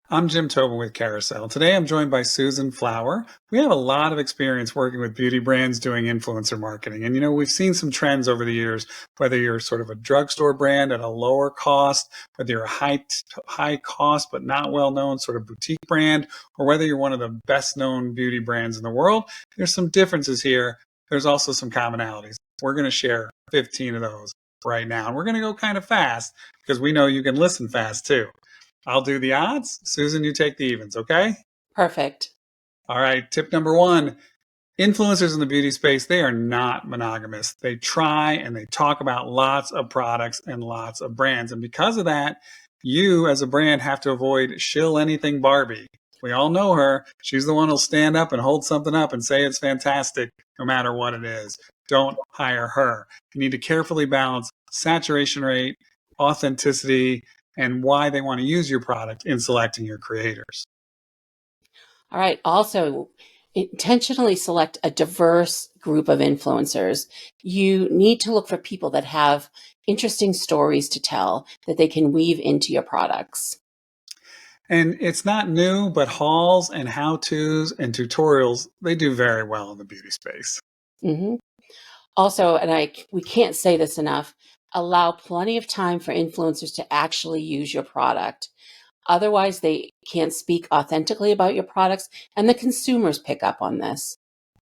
I'm Jim Tobin with Carusele. Today I'm joined by Susan Flower. We have a lot of experience working with beauty brands doing influencer marketing. And we've seen some trends over the years, whether you're sort of a drugstore brand at a lower cost, whether you're a high cost but not well known sort of boutique brand, or whether you're one of the best known beauty brands in the world. There's some differences here. There's also some commonalities. We're going to share 15 of those right now. And we're going to go kind of fast because we know you can listen fast too. I'll do the odds. Susan, you take the evens, okay? Perfect. All right. Tip number one, influencers in the beauty space, they are not monogamous. They try and they talk about lots of products and lots of brands. And because of that, you as a brand have to avoid shill anything Barbie. We all know her. She's the one who'll stand up and hold something up and say it's fantastic no matter what it is. Don't hire her. You need to carefully balance saturation rate, authenticity, and why they want to use your product in selecting your creators. All right. Also, intentionally select a diverse group of influencers. You need to look for people that have interesting stories to tell that they can weave into your products. And it's not new, but hauls and how-tos and tutorials, they do very well in the beauty space. hmm Also, we can't say this enough, allow plenty of time for influencers to actually use your product. Otherwise, they can't speak authentically about your products, and the consumers pick up on this.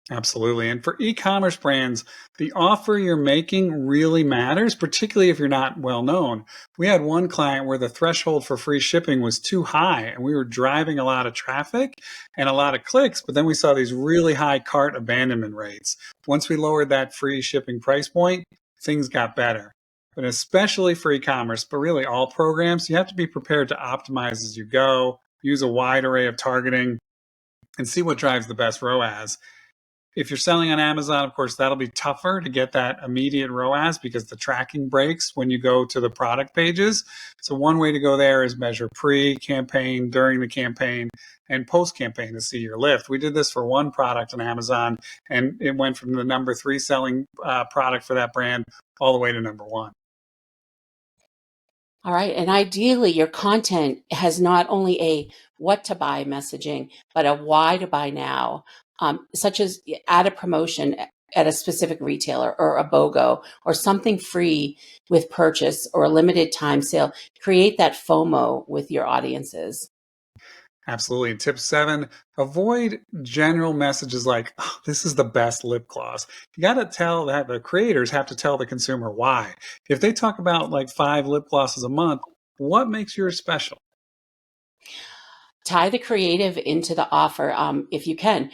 Absolutely. And for e-commerce brands, the offer you're making really matters, particularly if you're not well known. We had one client where the threshold for free shipping was too high and we were driving a lot of traffic and a lot of clicks, but then we saw these really high cart abandonment rates. Once we lowered that free shipping price point, things got better. But especially for e-commerce, but really all programs, you have to be prepared to optimize as you go, use a wide array of targeting, and see what drives the best ROAS. If you're selling on Amazon, of course, that'll be tougher to get that immediate ROAS because the tracking breaks when you go to the product pages. So one way to go there is measure pre-campaign, during the campaign, and post-campaign to see your lift. We did this for one product on Amazon, and it went from the number 3 selling product for that brand all the way to number 1. All right. And ideally, your content has not only a what to buy messaging, but a why to buy now, such as add a promotion at a specific retailer or a BOGO or something free with purchase or a limited time sale. Create that FOMO with your audiences. Absolutely. Tip 7, avoid general messages like, oh, this is the best lip gloss. You got to tell that the creators have to tell the consumer why. If they talk about like 5 lip glosses a month, what makes yours special? Tie the creative into the offer if you can.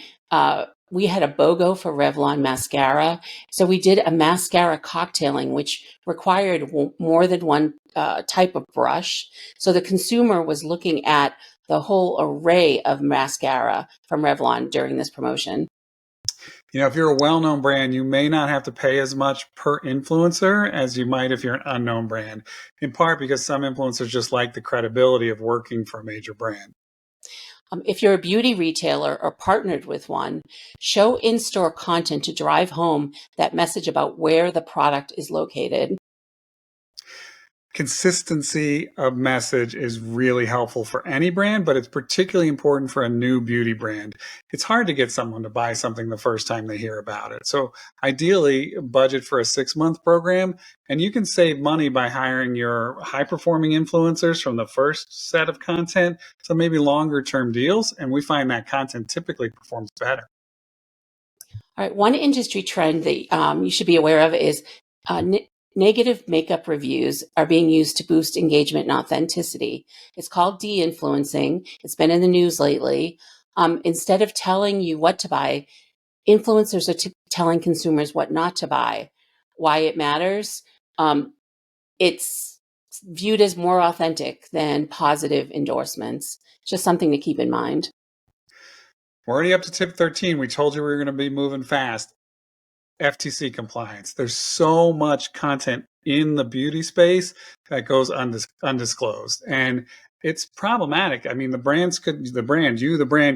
We had a BOGO for Revlon mascara. So we did a mascara cocktailing, which required more than one type of brush. So the consumer was looking at the whole array of mascara from Revlon during this promotion. If you're a well known brand, you may not have to pay as much per influencer as you might if you're an unknown brand, in part because some influencers just like the credibility of working for a major brand. If you're a beauty retailer or partnered with one, show in-store content to drive home that message about where the product is located. Consistency of message is really helpful for any brand, but it's particularly important for a new beauty brand. It's hard to get someone to buy something the first time they hear about it. So ideally, budget for a 6-month program, and you can save money by hiring your high performing influencers from the first set of content. So maybe longer term deals. And we find that content typically performs better. All right, one industry trend that you should be aware of is negative makeup reviews are being used to boost engagement and authenticity. It's called de-influencing. It's been in the news lately. Instead of telling you what to buy, influencers are telling consumers what not to buy. Why it matters? It's viewed as more authentic than positive endorsements. Just something to keep in mind. We're already up to tip 13. We told you we were going to be moving fast. FTC compliance. There's so much content in the beauty space that goes undisclosed, and it's problematic. I mean, the brand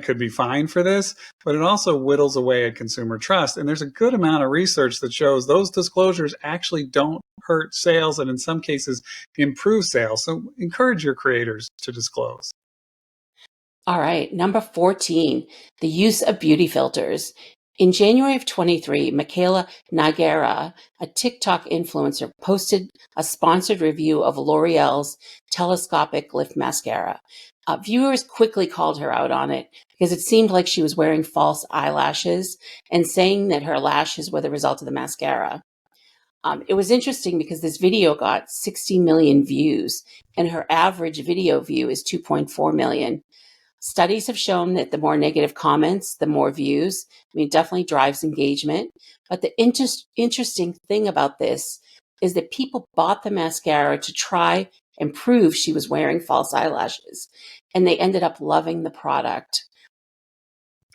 could be fined for this, but it also whittles away at consumer trust. And there's a good amount of research that shows those disclosures actually don't hurt sales, and in some cases improve sales. So encourage your creators to disclose. All right, number 14, the use of beauty filters. In January of 23, Michaela Nagara, a TikTok influencer, posted a sponsored review of L'Oreal's telescopic lift mascara. Viewers quickly called her out on it because it seemed like she was wearing false eyelashes and saying that her lashes were the result of the mascara. It was interesting because this video got 60 million views, and her average video view is 2.4 million. Studies have shown that the more negative comments, the more views. I mean, it definitely drives engagement. But the interesting thing about this is that people bought the mascara to try and prove she was wearing false eyelashes, and they ended up loving the product.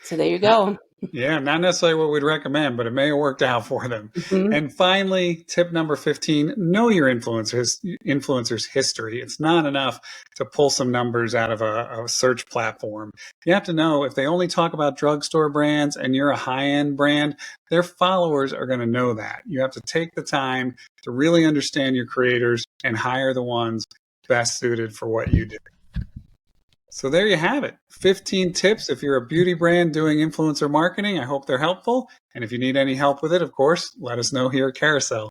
So there you go. Yeah, not necessarily what we'd recommend, but it may have worked out for them. Mhm. And finally, tip number 15, know your influencer's history. It's not enough to pull some numbers out of a search platform. You have to know if they only talk about drugstore brands and you're a high-end brand, their followers are going to know that. You have to take the time to really understand your creators and hire the ones best suited for what you do. So there you have it. 15 tips if you're a beauty brand doing influencer marketing. I hope they're helpful. And if you need any help with it, of course, let us know here at Carusele.